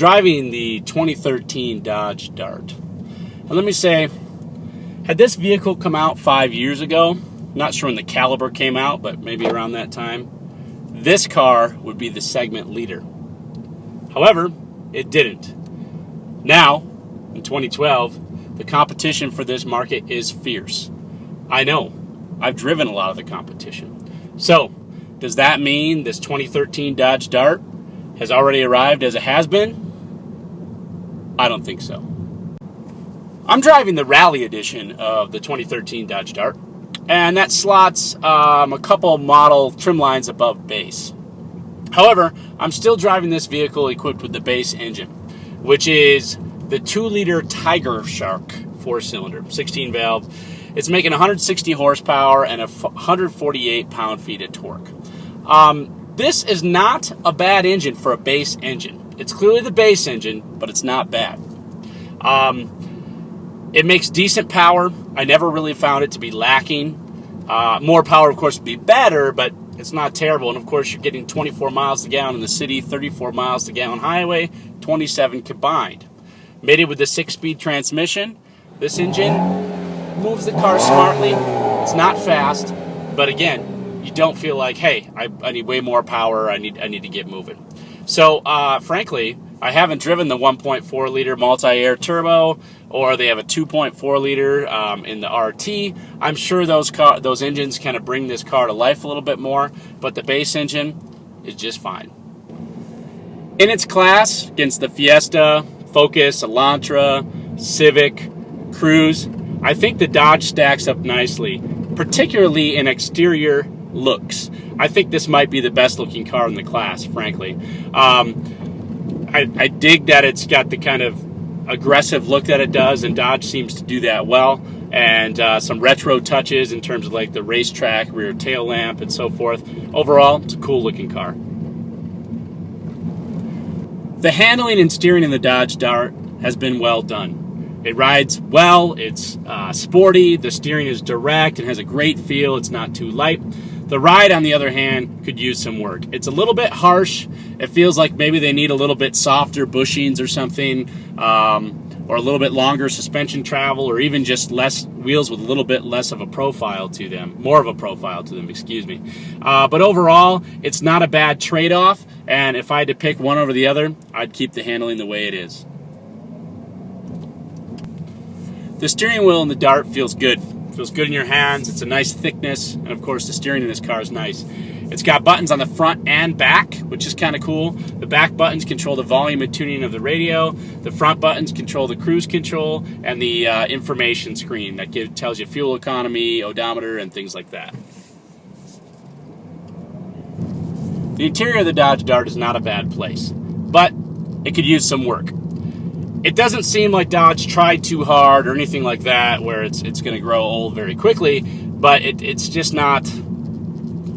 driving the 2013 Dodge Dart. And let me say, had this vehicle come out 5 years ago, not sure when the Caliber came out, but maybe around that time, this car would be the segment leader. However, it didn't. Now, in 2012, the competition for this market is fierce. I know. I've driven a lot of the competition. So, does that mean this 2013 Dodge Dart has already arrived as a has-been? I don't think so. I'm driving the Rallye Edition of the 2013 Dodge Dart, and that slots a couple model trim lines above base. However, I'm still driving this vehicle equipped with the base engine, which is the 2-liter Tiger Shark 4-cylinder, 16-valve. It's making 160 horsepower and 148 pound-feet of torque. This is not a bad engine for a base engine. It's clearly the base engine, but it's not bad. It makes decent power. I never really found it to be lacking. More power, of course, would be better, but it's not terrible. And, of course, you're getting 24 miles a gallon in the city, 34 miles a gallon highway, 27 combined. Mated with the 6-speed transmission, this engine moves the car smartly. It's not fast, but, again, you don't feel like, hey, I need way more power. I need to get moving. So, frankly, I haven't driven the 1.4-liter multi-air turbo, or they have a 2.4-liter in the RT. I'm sure those engines kind of bring this car to life a little bit more, but the base engine is just fine. In its class, against the Fiesta, Focus, Elantra, Civic, Cruze, I think the Dodge stacks up nicely, particularly in exterior looks. I think this might be the best-looking car in the class, frankly. I dig that it's got the kind of aggressive look that it does, and Dodge seems to do that well, and some retro touches in terms of like the racetrack, rear tail lamp, and so forth. Overall, it's a cool looking car. The handling and steering in the Dodge Dart has been well done. It rides well, it's sporty, the steering is direct and has a great feel, it's not too light. The ride, on the other hand, could use some work. It's a little bit harsh. It feels like maybe they need a little bit softer bushings or something, or a little bit longer suspension travel, or even just less wheels with a little bit less of a profile to them, more of a profile to them, excuse me. But overall, it's not a bad trade-off, and if I had to pick one over the other, I'd keep the handling the way it is. The steering wheel in the Dart feels good. Feels good in your hands. It's a nice thickness, and of course the steering in this car is nice. It's got buttons on the front and back, which is kind of cool. The back buttons control the volume and tuning of the radio. The front buttons control the cruise control and the information screen that tells you fuel economy, odometer, and things like that. The interior of the Dodge Dart is not a bad place, but it could use some work. It doesn't seem like Dodge tried too hard or anything like that, where it's going to grow old very quickly, but it's just not,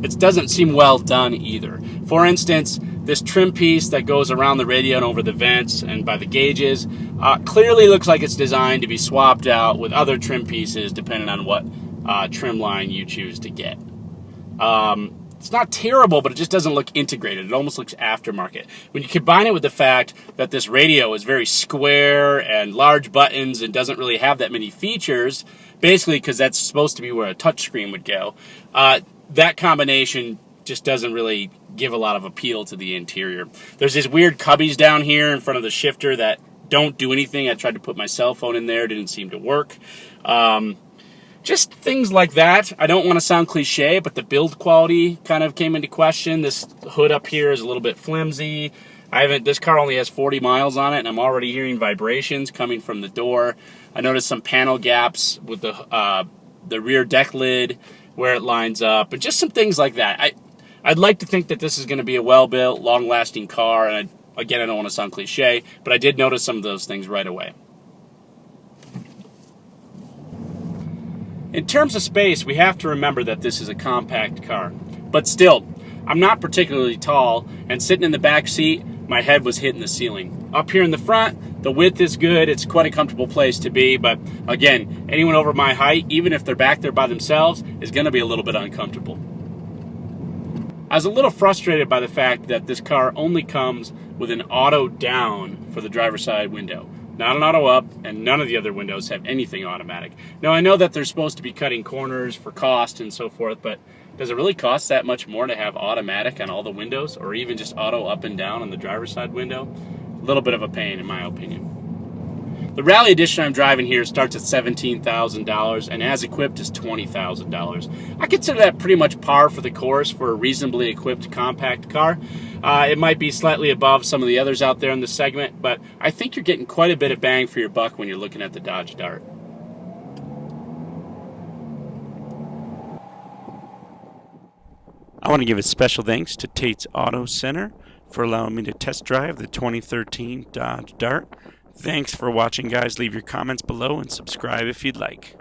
it doesn't seem well done either. For instance, this trim piece that goes around the radio and over the vents and by the gauges clearly looks like it's designed to be swapped out with other trim pieces depending on what trim line you choose to get. It's not terrible, but it just doesn't look integrated. It almost looks aftermarket. When you combine it with the fact that this radio is very square and large buttons and doesn't really have that many features, basically because that's supposed to be where a touchscreen would go, that combination just doesn't really give a lot of appeal to the interior. There's these weird cubbies down here in front of the shifter that don't do anything. I tried to put my cell phone in there. It didn't seem to work. Just things like that. I don't want to sound cliche, but the build quality kind of came into question. This hood up here is a little bit flimsy. This car only has 40 miles on it, and I'm already hearing vibrations coming from the door. I noticed some panel gaps with the rear deck lid where it lines up, and just some things like that. I'd like to think that this is going to be a well-built, long-lasting car, and again, I don't want to sound cliche, but I did notice some of those things right away. In terms of space, we have to remember that this is a compact car. But still, I'm not particularly tall, and sitting in the back seat, my head was hitting the ceiling. Up here in the front, the width is good. It's quite a comfortable place to be, but again, anyone over my height, even if they're back there by themselves, is going to be a little bit uncomfortable. I was a little frustrated by the fact that this car only comes with an auto down for the driver's side window, not an auto up, and none of the other windows have anything automatic. Now, I know that they're supposed to be cutting corners for cost and so forth, but does it really cost that much more to have automatic on all the windows, or even just auto up and down on the driver's side window? A little bit of a pain, in my opinion. The Rallye Edition I'm driving here starts at $17,000 and as equipped is $20,000. I consider that pretty much par for the course for a reasonably equipped compact car. It might be slightly above some of the others out there in the segment, but I think you're getting quite a bit of bang for your buck when you're looking at the Dodge Dart. I want to give a special thanks to Tate's Auto Center for allowing me to test drive the 2013 Dodge Dart. Thanks for watching, guys. Leave your comments below and subscribe if you'd like.